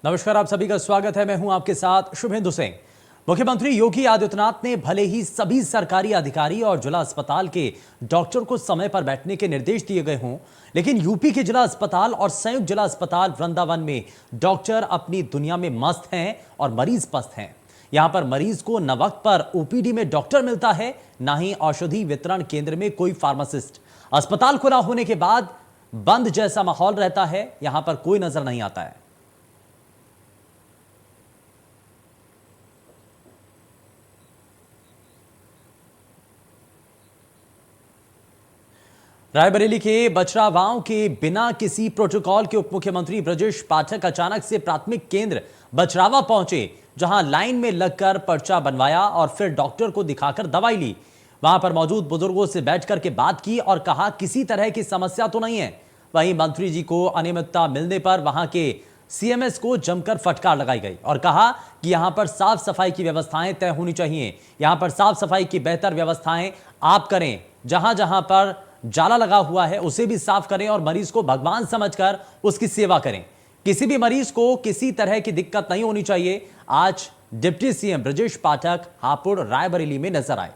नमस्कार, आप सभी का स्वागत है। मैं हूं आपके साथ शुभेंदु सिंह। मुख्यमंत्री योगी आदित्यनाथ ने भले ही सभी सरकारी अधिकारी और जिला अस्पताल के डॉक्टर को समय पर बैठने के निर्देश दिए गए हों, लेकिन यूपी के जिला अस्पताल और संयुक्त जिला अस्पताल वृंदावन में डॉक्टर अपनी दुनिया में मस्त हैं और मरीज पस्त हैं। यहां पर मरीज को न वक्त पर ओपीडी में डॉक्टर मिलता है, ना ही औषधि वितरण केंद्र में कोई फार्मासिस्ट। अस्पताल खुला होने के बाद बंद जैसा माहौल रहता है, यहां पर कोई नजर नहीं आता है। रायबरेली के बछरावांव के बिना किसी प्रोटोकॉल के उप मुख्यमंत्री ब्रजेश पाठक अचानक से प्राथमिक केंद्र बछरावा पहुंचे, जहां लाइन में लगकर पर्चा बनवाया और फिर डॉक्टर को दिखाकर दवाई ली। वहां पर मौजूद बुजुर्गों से बैठकर के बात की और कहा किसी तरह की समस्या तो नहीं है। वहीं मंत्री जी को अनियमितता मिलने पर वहां के सीएमएस को जमकर फटकार लगाई गई और कहा कि यहां पर साफ सफाई की व्यवस्थाएं तय होनी चाहिए। यहां पर साफ सफाई की बेहतर व्यवस्थाएं आप करें, जहां जहां पर जाला लगा हुआ है उसे भी साफ करें और मरीज को भगवान समझकर उसकी सेवा करें। किसी भी मरीज को किसी तरह की दिक्कत नहीं होनी चाहिए। आज डिप्टी सीएम ब्रजेश पाठक हापुड़ रायबरेली में नजर आए।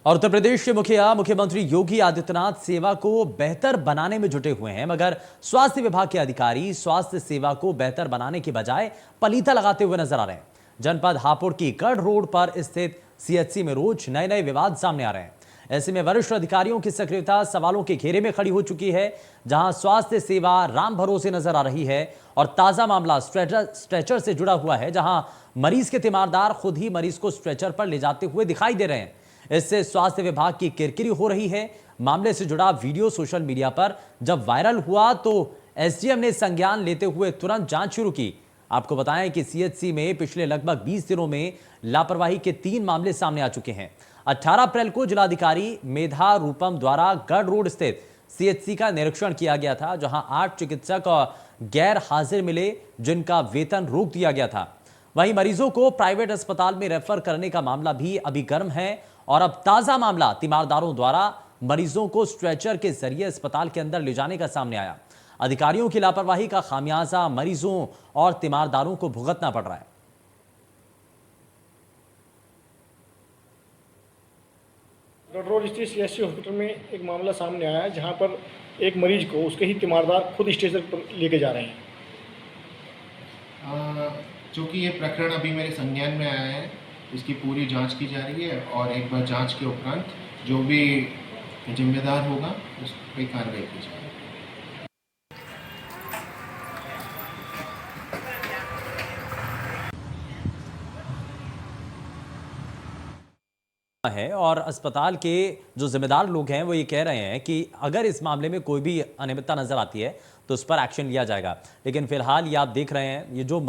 और उत्तर प्रदेश के मुखिया मुख्यमंत्री योगी आदित्यनाथ सेवा को बेहतर बनाने में जुटे हुए हैं, मगर स्वास्थ्य विभाग के अधिकारी स्वास्थ्य सेवा को बेहतर बनाने के बजाय पलीता लगाते हुए नजर आ रहे हैं। जनपद हापुड़ की गढ़ रोड पर स्थित सीएचसी में रोज नए नए विवाद सामने आ रहे हैं। ऐसे में वरिष्ठ अधिकारियों की सक्रियता सवालों के घेरे में खड़ी हो चुकी है। जहां स्वास्थ्य सेवा राम भरोसे नजर आ रही है और ताजा मामला स्ट्रेचर से जुड़ा हुआ है, जहां मरीज के तीमारदार खुद ही मरीज को स्ट्रेचर पर ले जाते हुए दिखाई दे रहे हैं। इससे स्वास्थ्य विभाग की किरकिरी हो रही है। मामले से जुड़ा वीडियो सोशल मीडिया पर जब वायरल हुआ तो एसडीएम ने संज्ञान लेते हुए तुरंत जांच शुरू की। आपको बताएं कि सीएचसी में पिछले लगभग 20 दिनों में लापरवाही के 3 मामले सामने आ चुके हैं। 18 अप्रैल को जिलाधिकारी मेधा रूपम द्वारा गढ़ रोड स्थित सीएचसी का निरीक्षण किया गया था, जहां 8 चिकित्सक और गैर हाजिर मिले, जिनका वेतन रोक दिया गया था। वहीं मरीजों को प्राइवेट अस्पताल में रेफर करने का मामला भी अभी गर्म है और अब ताजा मामला तीमारदारों द्वारा मरीजों को स्ट्रेचर के जरिए अस्पताल के अंदर ले जाने का सामने आया। अधिकारियों की लापरवाही का खामियाजा मरीजों और तीमारदारों को भुगतना पड़ रहा है। गढ़रोड स्थित सीएचसी हॉस्पिटल में एक मामला सामने आया है, जहां पर एक मरीज को उसके ही तीमारदार खुद स्टेशन पर लेके जा रहे हैं। चूँकि ये प्रकरण अभी मेरे संज्ञान में आया है, इसकी पूरी जांच की जा रही है और एक बार जांच के उपरांत जो भी जिम्मेदार होगा उस पर कार्रवाई की जाएगी। है और अस्पताल के जो जिम्मेदार लोग हैं वो ये कह रहे हैं कि अगर इस मामले में कोई भी अनियमितता नजर आती है तो उस पर एक्शन लिया जाएगा। लेकिन फिलहाल ये आप देख रहे हैं, ये जो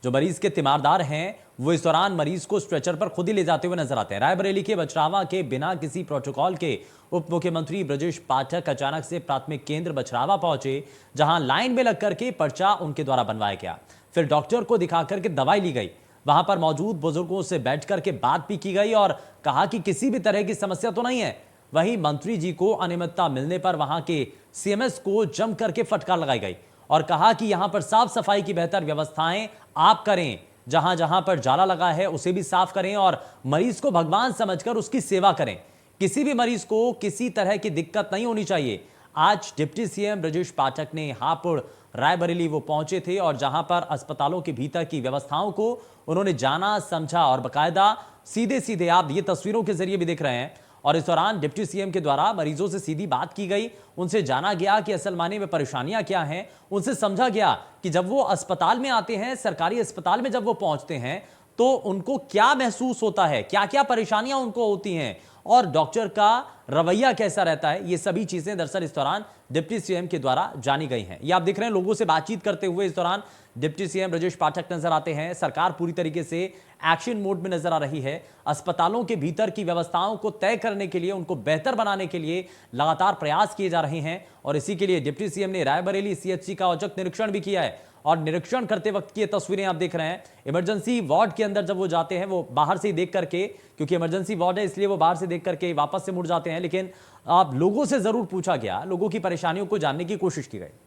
मरीज के तीमारदार हैं वो इस दौरान मरीज को स्ट्रेचर पर खुद ही ले जाते हुए नजर आते हैं। रायबरेली के बछरावा के बिना किसी प्रोटोकॉल के उप मुख्यमंत्री ब्रजेश पाठक अचानक से प्राथमिक केंद्र बछरावा पहुंचे, जहां लाइन में लगकर के पर्चा उनके द्वारा बनवाया गया, फिर डॉक्टर को दिखाकर के दवाई ली गई। वहां पर मौजूद बुजुर्गों से बैठकर के बात भी की गई और कहा कि किसी भी तरह की समस्या तो नहीं है। वहीं मंत्री जी को अनियमितता मिलने पर वहां के सीएमएस को जम करके फटकार लगाई गई और कहा कि यहां पर साफ सफाई की बेहतर व्यवस्थाएं आप करें, जहां जहां पर जाला लगा है उसे भी साफ करें और मरीज को भगवान समझकर उसकी सेवा करें। किसी भी मरीज को किसी तरह की दिक्कत नहीं होनी चाहिए। आज डिप्टी सीएम ब्रजेश पाठक ने हापुड़ रायबरेली वो पहुंचे थे और जहां पर अस्पतालों के भीतर की व्यवस्थाओं को उन्होंने जाना, समझा और बकायदा सीधे सीधे आप ये तस्वीरों के जरिए भी देख रहे हैं। और इस दौरान डिप्टी सीएम के द्वारा मरीजों से सीधी बात की गई, उनसे जाना गया कि असल मायने में परेशानियां क्या हैं, उनसे समझा गया कि जब वो अस्पताल में आते हैं, सरकारी अस्पताल में जब वो पहुंचते हैं तो उनको क्या महसूस होता है, क्या क्या परेशानियां उनको होती हैं और डॉक्टर का रवैया कैसा रहता है, ये सभी चीजें दरअसल इस दौरान डिप्टी सीएम के द्वारा जानी गई हैं। ये आप देख रहे हैं, लोगों से बातचीत करते हुए इस दौरान डिप्टी सीएम ब्रजेश पाठक नजर आते हैं। सरकार पूरी तरीके से एक्शन मोड में नजर आ रही है। अस्पतालों के भीतर की व्यवस्थाओं को तय करने के लिए, उनको बेहतर बनाने के लिए लगातार प्रयास किए जा रहे हैं और इसी के लिए डिप्टी सीएम ने रायबरेली सीएचसी का औचक निरीक्षण भी किया है। और निरीक्षण करते वक्त की ये तस्वीरें आप देख रहे हैं, इमरजेंसी वार्ड के अंदर जब वो जाते हैं, वो बाहर से ही देख करके, क्योंकि इमरजेंसी वार्ड है इसलिए वो बाहर से देख करके वापस से मुड़ जाते हैं, लेकिन आप लोगों से जरूर पूछा गया, लोगों की परेशानियों को जानने की कोशिश की गई।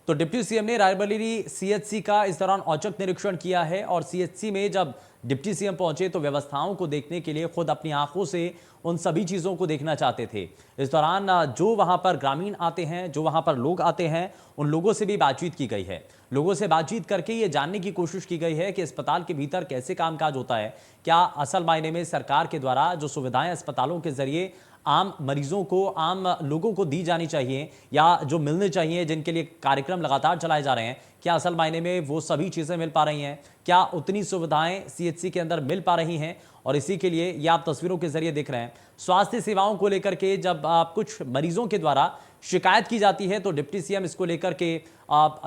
तो डिप्टी सीएम ने रायबरेली सीएचसी का इस दौरान औचक निरीक्षण किया है और सीएचसी में जब डिप्टी सीएम पहुंचे तो व्यवस्थाओं को देखने के लिए खुद अपनी आंखों से उन सभी चीजों को देखना चाहते थे। इस दौरान जो वहां पर ग्रामीण आते हैं, जो वहां पर लोग आते हैं, उन लोगों से भी बातचीत की गई है। लोगों से बातचीत करके ये जानने की कोशिश की गई है कि अस्पताल के भीतर कैसे कामकाज होता है, क्या असल मायने में सरकार के द्वारा जो सुविधाएं अस्पतालों के जरिए आम मरीजों को, आम लोगों को दी जानी चाहिए या जो मिलने चाहिए, जिनके लिए कार्यक्रम लगातार चलाए जा रहे हैं, क्या असल मायने में वो सभी चीजें मिल पा रही हैं, क्या उतनी सुविधाएं सीएचसी के अंदर मिल पा रही हैं। और इसी के लिए ये आप तस्वीरों के जरिए देख रहे हैं, स्वास्थ्य सेवाओं को लेकर के जब कुछ मरीजों के द्वारा शिकायत की जाती है तो डिप्टी सीएम इसको लेकर के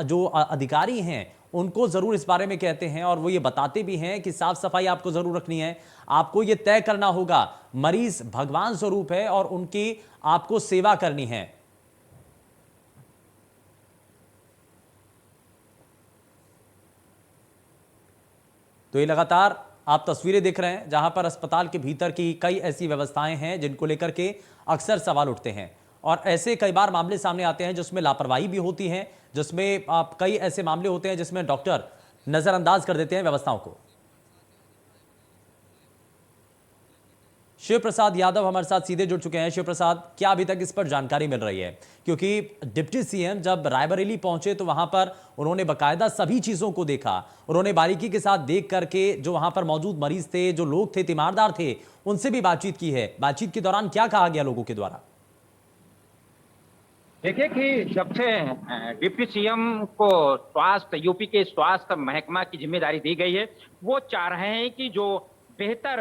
जो अधिकारी हैं उनको जरूर इस बारे में कहते हैं और वो ये बताते भी हैं कि साफ सफाई आपको जरूर रखनी है, आपको ये तय करना होगा, मरीज भगवान स्वरूप है और उनकी आपको सेवा करनी है। तो ये लगातार आप तस्वीरें देख रहे हैं जहां पर अस्पताल के भीतर की कई ऐसी व्यवस्थाएं हैं जिनको लेकर के अक्सर सवाल उठते हैं और ऐसे कई बार मामले सामने आते हैं जिसमें लापरवाही भी होती है, जिसमें कई ऐसे मामले होते हैं जिसमें डॉक्टर नजरअंदाज कर देते हैं व्यवस्थाओं को। शिव प्रसाद यादव हमारे साथ सीधे जुड़ चुके हैं। शिव प्रसाद, क्या अभी तक इस पर जानकारी मिल रही है? क्योंकि डिप्टी सीएम जब रायबरेली पहुंचे तो वहां पर उन्होंने बकायदा सभी चीजों को देखा, उन्होंने बारीकी के साथ देख करके जो वहां पर मौजूद मरीज थे, जो लोग थे, तीमारदार थे, उनसे भी बातचीत की है। बातचीत के दौरान क्या कहा गया लोगों के द्वारा? देखिए कि जब से डिप्टी सीएम को स्वास्थ्य, यूपी के स्वास्थ्य महकमा की जिम्मेदारी दी गई है, वो चाह रहे हैं कि जो बेहतर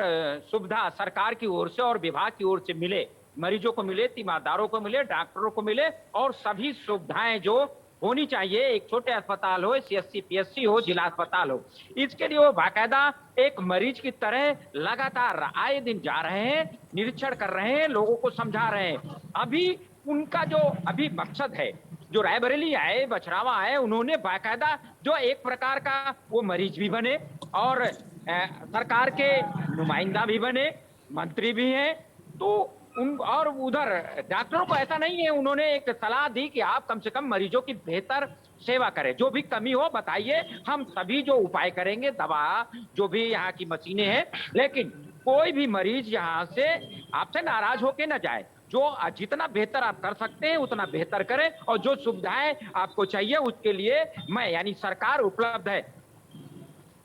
सुविधा सरकार की ओर से और विभाग की ओर से मिले, मरीजों को मिले, तीमारदारों को मिले, डॉक्टरों को मिले और सभी सुविधाएं जो होनी चाहिए, एक छोटे अस्पताल हो, सीएचसी, पीएचसी हो, जिला अस्पताल हो, इसके लिए वो बाकायदा एक मरीज की तरह लगातार आए दिन जा रहे हैं, निरीक्षण कर रहे हैं, लोगों को समझा रहे हैं। अभी उनका जो अभी मकसद है, जो रायबरेली आए, बछरावा आए, उन्होंने बाकायदा जो एक प्रकार का वो मरीज भी बने और सरकार के नुमाइंदा भी बने, मंत्री भी हैं, तो उन और उधर डॉक्टरों को ऐसा नहीं है, उन्होंने एक सलाह दी कि आप कम से कम मरीजों की बेहतर सेवा करें, जो भी कमी हो बताइए, हम सभी जो उपाय करेंगे, दवा जो भी यहाँ की मशीनें हैं, लेकिन कोई भी मरीज यहाँ से आपसे नाराज होके न जाए। जो जितना बेहतर आप कर सकते हैं उतना बेहतर करें और जो सुविधाएं आपको चाहिए उसके लिए मैं यानी सरकार उपलब्ध है।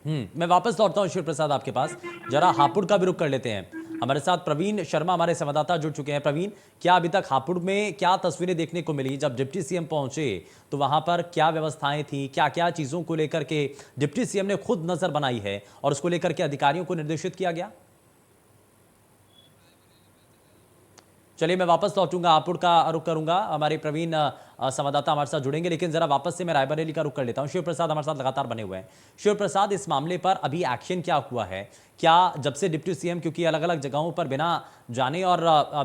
मैं वापस लौटता हूं शिव प्रसाद आपके पास, जरा हापुड़ का भी रुख कर लेते हैं। हमारे साथ प्रवीण शर्मा हमारे संवाददाता जुड़ चुके हैं। प्रवीण, क्या अभी तक हापुड़ में क्या तस्वीरें देखने को मिली? जब डिप्टी सीएम पहुंचे तो वहां पर क्या व्यवस्थाएं थी, क्या क्या चीजों को लेकर के डिप्टी सीएम ने खुद नजर बनाई है और उसको लेकर के अधिकारियों को निर्देशित किया गया? चलिए मैं वापस लौटूंगा, हापुड़ का रुख करूंगा, हमारे प्रवीण संवाददाता हमारे साथ जुड़ेंगे, लेकिन जरा वापस से मैं रायबरेली का रुख कर लेता हूं। शिव प्रसाद हमारे साथ लगातार बने हुए हैं। शिव प्रसाद, इस मामले पर अभी एक्शन क्या हुआ है? क्या जब से डिप्टी सीएम, क्योंकि अलग अलग जगहों पर बिना जाने और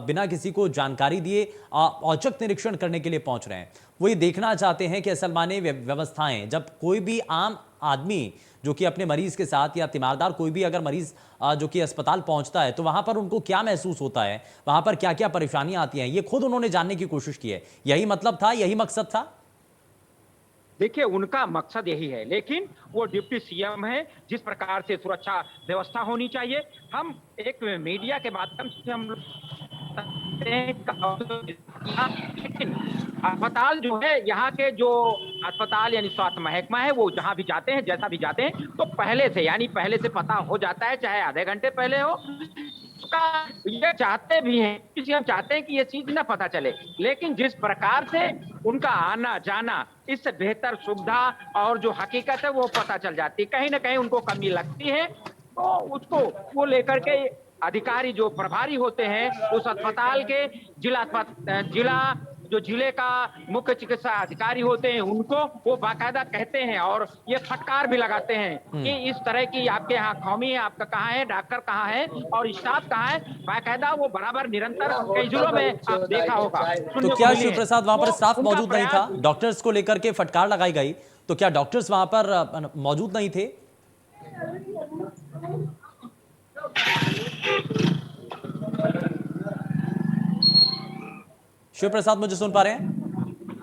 बिना किसी को जानकारी दिए औचक निरीक्षण करने के लिए पहुंच रहे हैं, वो ये देखना चाहते हैं कि असल माने व्यवस्थाएं, जब कोई भी आम आदमी जो कि अपने मरीज के साथ या तीमारदार कोई भी अगर मरीज जो कि अस्पताल पहुंचता है तो वहां पर उनको क्या महसूस होता है, वहां पर क्या क्या परेशानियां आती हैं, ये खुद उन्होंने जानने की कोशिश की है। यही मतलब था, यही मकसद था? देखिए, उनका मकसद यही है, लेकिन वो डिप्टी सीएम है, जिस प्रकार से सुरक्षा व्यवस्था होनी चाहिए, हम एक मीडिया के माध्यम से हम लेकिन अस्पताल जो है, यहाँ के जो अस्पताल यानी स्वास्थ्य महकमा है, वो जहाँ भी जाते हैं, जैसा भी जाते हैं, तो पहले से पता हो जाता है, चाहे आधे घंटे पहले हो, उसका ये चाहते भी हैं, किसी हम चाहते हैं कि ये चीज ना पता चले, लेकिन जिस प्रकार से उनका आना जाना, इससे बेहतर सुविधा और जो हकीकत है वो पता चल जाती है। कहीं ना कहीं उनको कमी लगती है, तो उसको वो लेकर के अधिकारी जो प्रभारी होते हैं उस अस्पताल के जिला जो जिले का मुख्य चिकित्सा अधिकारी होते हैं उनको वो बाकायदा कहते हैं और ये फटकार भी लगाते हैं कि इस तरह की आपके यहाँ कमी है, आपका कहाँ है, डॉक्टर कहाँ है और स्टाफ कहाँ है। बाकायदा वो बराबर निरंतर कई जिलों में आप देखा होगा, तो क्या शिव प्रसाद वहां पर स्टाफ मौजूद नहीं था? डॉक्टर्स को लेकर के फटकार लगाई गई, तो क्या डॉक्टर्स वहां पर मौजूद नहीं थे? शिव प्रसाद मुझे सुन पा रहे हैं?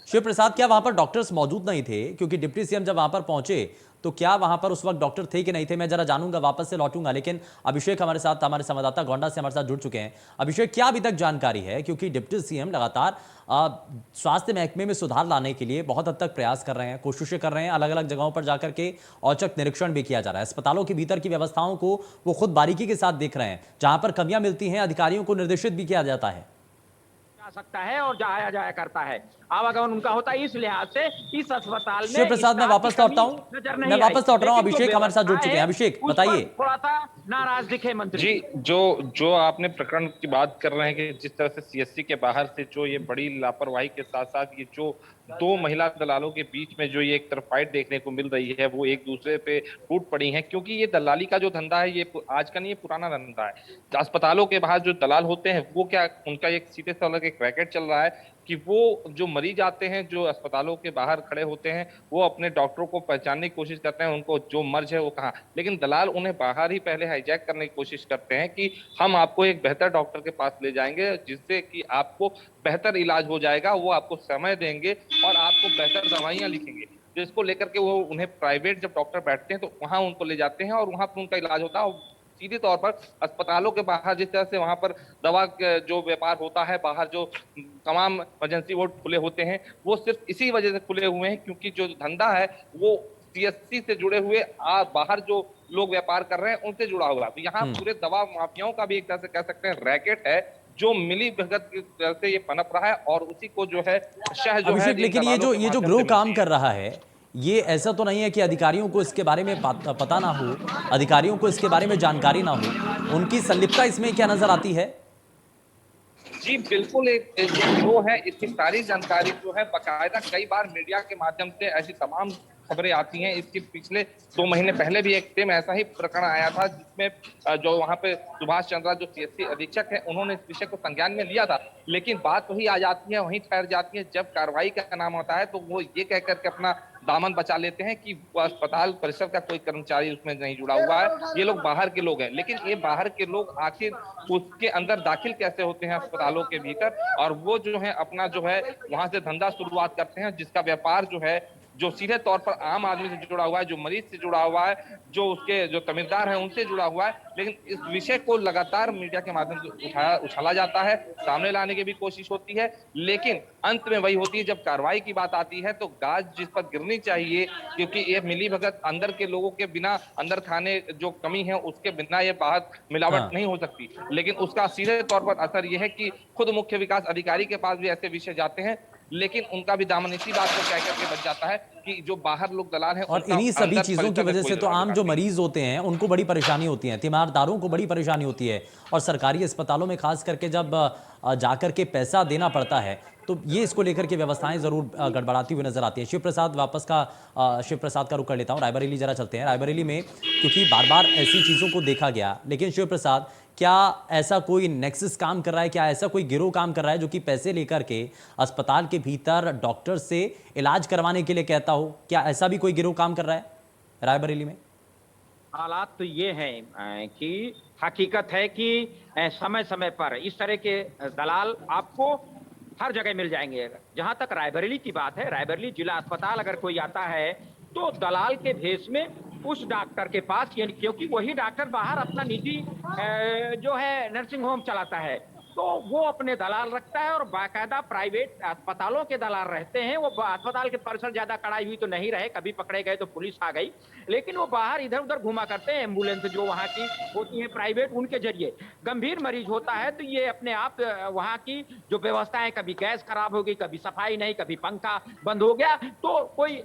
शिव प्रसाद, क्या वहां पर डॉक्टर्स मौजूद नहीं थे? क्योंकि डिप्टी सीएम जब वहां पर पहुंचे तो क्या वहां पर उस वक्त डॉक्टर थे कि नहीं थे, मैं जरा जानूंगा, वापस से लौटूंगा। लेकिन अभिषेक हमारे साथ, हमारे संवाददाता गोंडा से हमारे साथ जुड़ चुके हैं। अभिषेक, क्या अभी तक जानकारी है? क्योंकि डिप्टी सीएम लगातार स्वास्थ्य महकमे में सुधार लाने के लिए बहुत हद तक प्रयास कर रहे हैं, कोशिशें कर रहे हैं, अलग अलग जगहों पर जाकर के औचक निरीक्षण भी किया जा रहा है। अस्पतालों के भीतर की व्यवस्थाओं को वो खुद बारीकी के साथ देख रहे हैं। जहां पर कमियां मिलती हैं अधिकारियों को निर्देशित भी किया जाता है। जा सकता है और जाया जाया करता है, आवागमन उनका होता है। इस लिहाज से इस अस्पताल में शिव प्रसाद, मैं वापस लौटता हूँ, मैं वापस लौट रहा हूँ। अभिषेक हमारे साथ जुड़ चुके हैं। अभिषेक बताइए। थोड़ा सा नाराज दिखे मंत्री जी। जो आपने प्रकरण की बात कर रहे हैं कि जिस तरह से सीएससी के बाहर से जो ये बड़ी लापरवाही के साथ साथ ये जो दो महिला दलालों के बीच में जो ये एक तरफ फाइट देखने को मिल रही है, वो एक दूसरे पे टूट पड़ी हैं, क्योंकि ये दलाली का जो धंधा है ये आज का नहीं, ये पुराना धंधा है। अस्पतालों के बाहर जो दलाल होते हैं वो क्या, उनका एक सीधे साधे एक रैकेट चल रहा है कि वो जो मरीज आते हैं, जो अस्पतालों के बाहर खड़े होते हैं, वो अपने डॉक्टरों को पहचानने की कोशिश करते हैं, उनको जो मर्ज है वो कहाँ, लेकिन दलाल उन्हें बाहर ही पहले हाईजैक करने की कोशिश करते हैं कि हम आपको एक बेहतर डॉक्टर के पास ले जाएंगे जिससे कि आपको बेहतर इलाज हो जाएगा, वो आपको समय देंगे और आपको बेहतर दवाइयां लिखेंगे। जिसको लेकर के वो उन्हें प्राइवेट जब डॉक्टर बैठते हैं तो वहां उनको ले जाते हैं और वहां पर उनका इलाज होता है। और सीधे तौर पर अस्पतालों के बाहर जिस तरह से वहां पर दवा जो व्यापार होता है, बाहर जो तमाम इमरजेंसी वार्ड खुले होते हैं, वो सिर्फ इसी वजह से खुले हुए हैं क्योंकि जो धंधा है वो सीएससी से जुड़े हुए बाहर जो लोग व्यापार कर रहे हैं उनसे जुड़ा हुआ है। तो यहाँ पूरे दवा माफियाओं का भी एक तरह से कह सकते हैं रैकेट है जो मिली भगत की तरह से ये पनप रहा है और उसी को जो है शह जो है। लेकिन ये जो ग्रो काम कर रहा है, ये ऐसा तो नहीं है कि अधिकारियों को इसके बारे में पता ना हो, अधिकारियों को इसके बारे में जानकारी ना हो, उनकी संलिप्तता इसमें क्या नजर आती है? जी बिल्कुल, एक गिरोह है, इसकी सारी जानकारी जो है बाकायदा कई बार मीडिया के माध्यम से ऐसी तमाम खबरें आती हैं। इसके पिछले 2 महीने पहले भी एक सेम ऐसा ही प्रकरण आया था जिसमें जो वहां पे सुभाष चंद्रा जो सीएससी अधीक्षक है उन्होंने इस विषय को संज्ञान में लिया था, लेकिन बात वही आ जाती है, वहीं ठहर जाती है। जब कार्रवाई का नाम होता है तो वो ये कह करके अपना दामन बचा लेते हैं कि अस्पताल परिसर का कोई कर्मचारी उसमें नहीं जुड़ा हुआ है, ये लोग बाहर के लोग हैं। लेकिन ये बाहर के लोग आखिर उसके अंदर दाखिल कैसे होते हैं अस्पतालों के भीतर, और वो जो है अपना जो है वहां से धंधा शुरुआत करते हैं जिसका व्यापार जो है जो सीधे तौर पर आम आदमी से जुड़ा हुआ है, जो मरीज से जुड़ा हुआ है, जो उसके जो तमीरदार है उनसे जुड़ा हुआ है। लेकिन इस विषय को लगातार मीडिया के माध्यम से उछाला जाता है, सामने लाने की भी कोशिश होती है, लेकिन अंत में वही होती है जब कार्रवाई की बात आती है तो गाज जिस पर गिरनी चाहिए, क्योंकि ये मिली भगत अंदर के लोगों के बिना, अंदर खाने जो कमी है उसके बिना ये बाहर मिलावट नहीं हो सकती। लेकिन उसका सीधे तौर पर असर यह है कि खुद मुख्य विकास अधिकारी के पास भी ऐसे विषय जाते हैं, लेकिन उनका भी दामन इसी बात को कह करके बच जाता है कि जो बाहर लोग दलाल हैं, और इन्हीं सभी चीजों की वजह से तो आम जो मरीज होते हैं उनको बड़ी परेशानी होती है, तीमारदारों को बड़ी परेशानी होती है, और सरकारी अस्पतालों में खास करके जब जाकर के पैसा देना पड़ता है तो ये इसको लेकर के व्यवस्थाएं जरूर गड़बड़ाती हुई नजर आती है। शिव प्रसाद, वापस का शिव प्रसाद का रुख कर लेता हूं, रायबरेली जरा चलते हैं। रायबरेली में क्योंकि बार बार ऐसी चीजों को देखा गया, लेकिन शिव प्रसाद, क्या ऐसा कोई नेक्सस काम कर रहा है, क्या ऐसा कोई गिरोह काम कर रहा है जो कि पैसे लेकर के अस्पताल के भीतर डॉक्टर से इलाज करवाने के लिए कहता हो? क्या ऐसा भी कोई गिरोह काम कर रहा है रायबरेली में? हालात तो ये हैं कि हकीकत है कि समय समय पर इस तरह के दलाल आपको हर जगह मिल जाएंगे। जहां तक रायबरेली की बात है, रायबरेली जिला अस्पताल अगर कोई आता है तो दलाल के भेष में उस डॉक्टर के पास, यानी क्योंकि वही डॉक्टर बाहर अपना निजी जो है नर्सिंग होम चलाता है, तो वो अपने दलाल रखता है और बाकायदा प्राइवेट अस्पतालों के दलाल रहते हैं। वो अस्पताल के परिसर ज्यादा कड़ाई हुई तो नहीं रहे, कभी पकड़े गए तो पुलिस आ गई, लेकिन वो बाहर इधर उधर घुमा करते हैं। एम्बुलेंस जो वहाँ की होती है प्राइवेट, उनके जरिए गंभीर मरीज होता है तो ये अपने आप वहाँ की जो व्यवस्था है, कभी गैस खराब हो गई, कभी सफाई नहीं, कभी पंखा बंद हो गया, तो कोई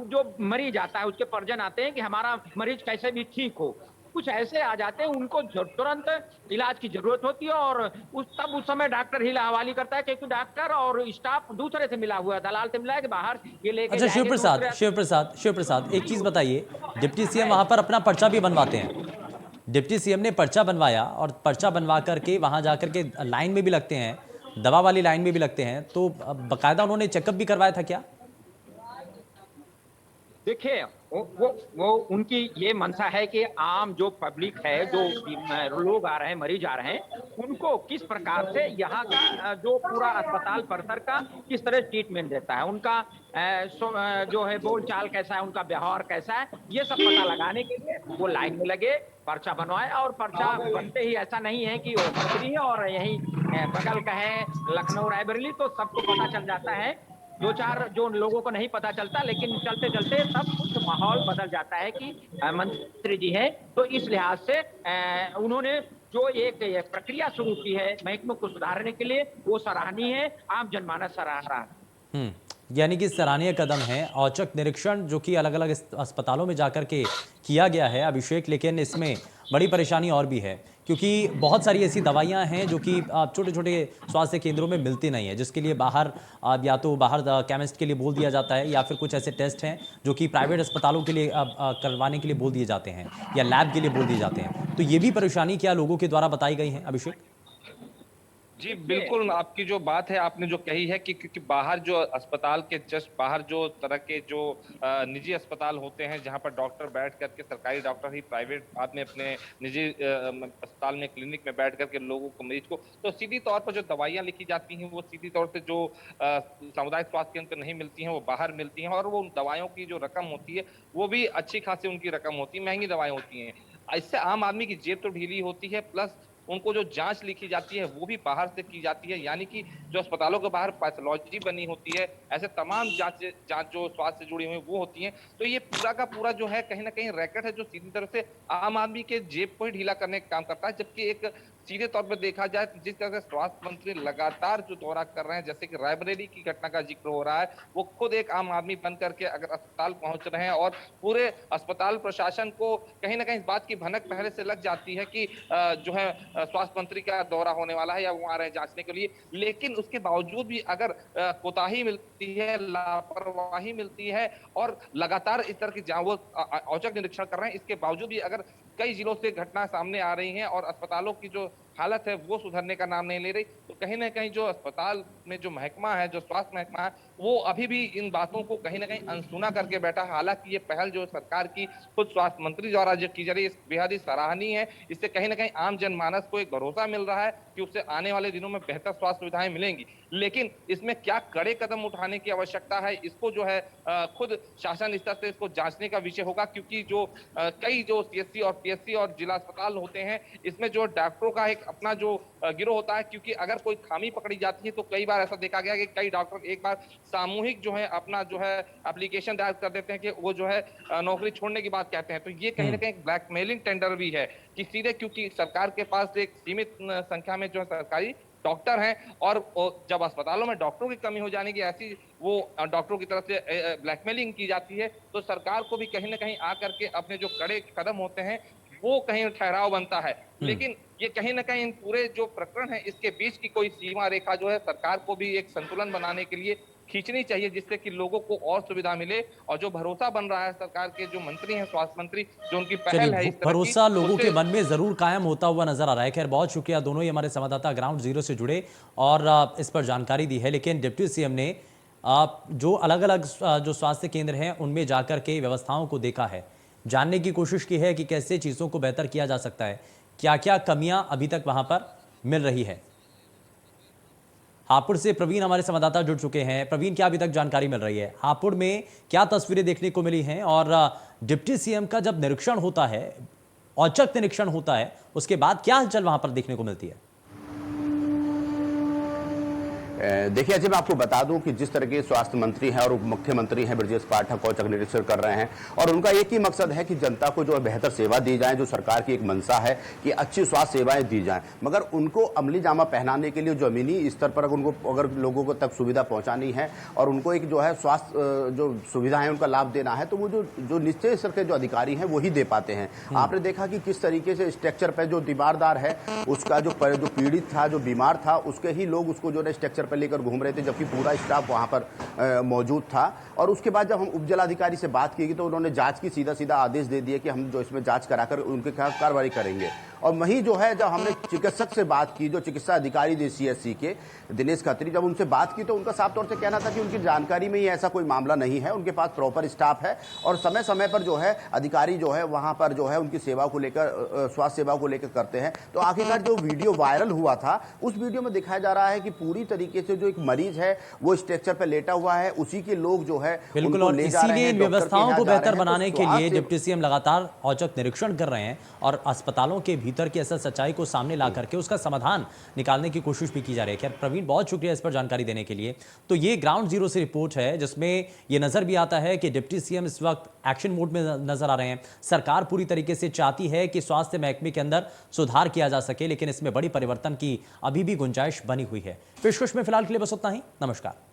जो मरीज आता है उसके परिजन आते हैं कि हमारा मरीज कैसे भी ठीक हो। कुछ ऐसे आ जाते हैं उनको तुरंत इलाज की जरूरत होती है और उस समय डॉक्टर हिला हवाली करता है, क्योंकि डॉक्टर और स्टाफ दूसरे से मिला हुआ है, दलाल से मिला है कि बाहर ये लेके अच्छा, जाएंगे शिव प्रसाद एक चीज बताइए, डिप्टी सीएम वहां पर अपना पर्चा भी बनवाते हैं। डिप्टी सीएम ने पर्चा बनवाया और पर्चा बनवा करके वहां जाकर के लाइन में भी लगते हैं, दवा वाली लाइन में भी लगते हैं, तो बकायदा उन्होंने चेकअप भी करवाया था क्या? देखिए वो उनकी ये मंशा है कि आम जो पब्लिक है, जो लोग आ रहे हैं, मरीज आ रहे हैं, उनको किस प्रकार से यहाँ का जो पूरा अस्पताल परिसर का किस तरह ट्रीटमेंट देता है, उनका जो है बोल चाल कैसा है, उनका व्यवहार कैसा है, ये सब पता लगाने के लिए वो लाइन में लगे, पर्चा बनवाए। और पर्चा बनते ही ऐसा नहीं है कि वो मंत्री है और यही बगल का है लखनऊ रायबरेली तो सबको पता चल जाता है। दो चार जो लोगों को नहीं पता चलता, लेकिन चलते चलते सब कुछ माहौल बदल जाता है कि मंत्री जी हैं। तो इस लिहाज से उन्होंने जो एक प्रक्रिया शुरू की है महकमे को सुधारने के लिए, वो सराहनीय है, आम जनमानस सराह रहा है। यानी कि सराहनीय कदम है औचक निरीक्षण जो कि अलग अलग अस्पतालों में जाकर के किया गया है अभिषेक, लेकिन इसमें बड़ी परेशानी और भी है क्योंकि बहुत सारी ऐसी दवाइयां हैं जो कि छोटे छोटे स्वास्थ्य केंद्रों में मिलती नहीं है, जिसके लिए बाहर या तो बाहर केमिस्ट के लिए बोल दिया जाता है या फिर कुछ ऐसे टेस्ट हैं जो कि प्राइवेट अस्पतालों के लिए करवाने के लिए बोल दिए जाते हैं या लैब के लिए बोल दिए जाते हैं। तो ये भी परेशानी क्या लोगों के द्वारा बताई गई है अभिषेक? जी बिल्कुल, आपकी जो बात है आपने जो कही है कि क्योंकि बाहर जो अस्पताल के जस्ट बाहर जो तरह के जो निजी अस्पताल होते हैं जहां पर डॉक्टर बैठ करके, सरकारी डॉक्टर ही प्राइवेट बाद में अपने निजी अस्पताल में क्लिनिक में बैठ करके लोगों को, मरीज को, तो सीधी तौर पर जो दवाइयां लिखी जाती हैं वो सीधी तौर से जो सामुदायिक स्वास्थ्य केंद्र पर नहीं मिलती हैं वो बाहर मिलती हैं, और वो उन दवाइयों की जो रकम होती है वो भी अच्छी खासी उनकी रकम होती है, महंगी दवाएं होती हैं। इससे आम आदमी की जेब तो ढीली होती है, प्लस उनको जो जांच लिखी जाती है वो भी बाहर से की जाती है, यानी कि जो अस्पतालों के बाहर पैथोलॉजी बनी होती है, ऐसे तमाम जांच जो स्वास्थ्य से जुड़ी हुई वो होती हैं। तो ये पूरा का पूरा जो है कहीं ना कहीं रैकेट है जो सीधी तरह से आम आदमी के जेब को ही ढीला करने का काम करता है। जबकि एक सीधे तौर पर देखा जाए तो जिस तरह से स्वास्थ्य मंत्री लगातार जो दौरा कर रहे हैं, जैसे कि रायबरेली की घटना का जिक्र हो रहा है, वो खुद एक आम आदमी बन करके अगर अस्पताल पहुंच रहे हैं और पूरे अस्पताल प्रशासन को कहीं ना कहीं इस बात की भनक पहले से लग जाती है कि जो है स्वास्थ्य मंत्री का दौरा होने वाला है या वो आ रहे हैं जांचने के लिए, लेकिन उसके बावजूद भी अगर कोताही मिलती है, लापरवाही मिलती है और लगातार इस तरह की वो औचक निरीक्षण कर रहे हैं, इसके बावजूद भी अगर कई जिलों से घटना सामने आ रही हैं और अस्पतालों की जो हालत है वो सुधरने का नाम नहीं ले रही, तो कहीं ना कहीं जो अस्पताल में जो महकमा है, जो स्वास्थ्य महकमा है, वो अभी भी इन बातों को कहीं ना कहीं अनसुना करके बैठा। हालांकि ये पहल जो सरकार की खुद स्वास्थ्य मंत्री द्वारा जो की जा रही है बेहद ही सराहनीय है। इससे कहीं ना कहीं आम जनमानस को एक भरोसा मिल रहा है कि उससे आने वाले दिनों में बेहतर स्वास्थ्य सुविधाएं मिलेंगी, लेकिन इसमें क्या कड़े कदम उठाने की आवश्यकता है, इसको जो है खुद शासन स्तर से इसको जांचने का विषय होगा। क्योंकि जो कई जो सीएससी और पीएससी और जिला अस्पताल होते हैं, इसमें जो डॉक्टरों का एक अपना जो गिरोह होता है, क्योंकि अगर कोई खामी पकड़ी जाती है तो कई बार ऐसा देखा गया कि कई डॉक्टर एक बार सामूहिक जो है अपना जो है एप्लीकेशन दायर कर देते हैं कि वो जो है नौकरी छोड़ने की बात कहते हैं। तो ये कहीं ना कहीं ब्लैकमेलिंग टेंडर भी है कि सीधे, क्योंकि सरकार के पास एक सीमित संख्या में जो है सरकारी डॉक्टर हैं और जब अस्पतालों में डॉक्टरों की कमी हो जाने की ऐसी वो डॉक्टरों की तरफ से ब्लैकमेलिंग की जाती है, तो सरकार को भी कहीं ना कहीं आकर के अपने जो कड़े कदम होते हैं वो कहीं ठहराव बनता है। लेकिन ये कहीं ना कहीं इन पूरे जो प्रकरण है इसके बीच की कोई सीमा रेखा जो है सरकार को भी एक संतुलन बनाने के लिए खींचनी चाहिए, जिससे कि लोगों को और सुविधा मिले। और जो भरोसा बन रहा है सरकार के जो मंत्री हैं, स्वास्थ्य मंत्री, जो उनकी पहल है, भरोसा लोगों के मन में जरूर कायम होता हुआ नजर आ रहा है। खैर, बहुत शुक्रिया दोनों ही हमारे संवाददाता ग्राउंड जीरो से जुड़े और इस पर जानकारी दी है। लेकिन डिप्टी सीएम ने जो अलग अलग जो स्वास्थ्य केंद्र हैं उनमें जाकर के व्यवस्थाओं को देखा है, जानने की कोशिश की है कि कैसे चीज़ों को बेहतर किया जा सकता है, क्या क्या कमियां अभी तक वहां पर मिल रही है। हापुड़ से प्रवीण हमारे संवाददाता जुड़ चुके हैं। प्रवीण, क्या अभी तक जानकारी मिल रही है, हापुड़ में क्या तस्वीरें देखने को मिली हैं और डिप्टी सीएम का जब निरीक्षण होता है, औचक निरीक्षण होता है, उसके बाद क्या हलचल वहां पर देखने को मिलती है? देखिए अजय, मैं आपको बता दूं कि जिस तरह के स्वास्थ्य मंत्री हैं और उप मुख्यमंत्री हैं ब्रजेश पाठक औचक निरीक्षण कर रहे हैं और उनका एक ही मकसद है कि जनता को जो है बेहतर सेवा दी जाए, जो सरकार की एक मंशा है कि अच्छी स्वास्थ्य सेवाएं दी जाएं, मगर उनको अमली जामा पहनाने के लिए जमीनी स्तर पर अगर लोगों को तक सुविधा पहुंचानी है और उनको एक जो है स्वास्थ्य जो सुविधा है उनका लाभ देना है, तो वो जो निश्चित स्तर के जो अधिकारी हैं वही दे पाते हैं। आपने देखा कि किस तरीके से स्ट्रक्चर पर जो तीमारदार है उसका जो पीड़ित था, जो बीमार था, उसके ही लोग उसको जो है स्ट्रक्चर पर लेकर घूम रहे थे, जबकि पूरा स्टाफ वहां पर मौजूद था। और उसके बाद जब हम उपजिलाधिकारी से बात की तो उन्होंने जांच की सीधा आदेश दे दिए कि हम जो इसमें जांच कराकर उनके खिलाफ कार्रवाई करेंगे। और वहीं जो है जब हमने चिकित्सक से बात की, जो चिकित्सा अधिकारी थे CSC के दिनेश खत्री, जब उनसे बात की तो उनका साफ तौर से कहना था कि उनकी जानकारी में ही ऐसा कोई मामला नहीं है, उनके पास प्रॉपर स्टाफ है और समय समय पर जो है अधिकारी जो है वहां पर जो है उनकी सेवा को लेकर, स्वास्थ्य सेवा को लेकर करते हैं। तो आखिरकार जो वीडियो वायरल हुआ था उस वीडियो में दिखाया जा रहा है कि पूरी तरीके से जो एक मरीज है वो स्ट्रक्चर पर लेटा हुआ है, उसी के लोग जो है बिल्कुल, और इसीलिए इन व्यवस्थाओं को बेहतर बनाने के लिए डिप्टी सीएम लगातार औचक निरीक्षण कर रहे हैं और अस्पतालों के भीतर की असल सच्चाई को सामने ला करके उसका समाधान निकालने की कोशिश भी की जा रही है। खैर प्रवीण, बहुत शुक्रिया इस पर जानकारी देने के लिए। तो ये ग्राउंड जीरो से रिपोर्ट है जिसमें ये नजर भी आता है कि डिप्टी सीएम इस वक्त एक्शन मोड में नजर आ रहे हैं। सरकार पूरी तरीके से चाहती है कि स्वास्थ्य महकमे के अंदर सुधार किया जा सके, लेकिन इसमें बड़ी परिवर्तन की अभी भी गुंजाइश बनी हुई है। पेशकश में फिलहाल के लिए बस उतना ही। नमस्कार।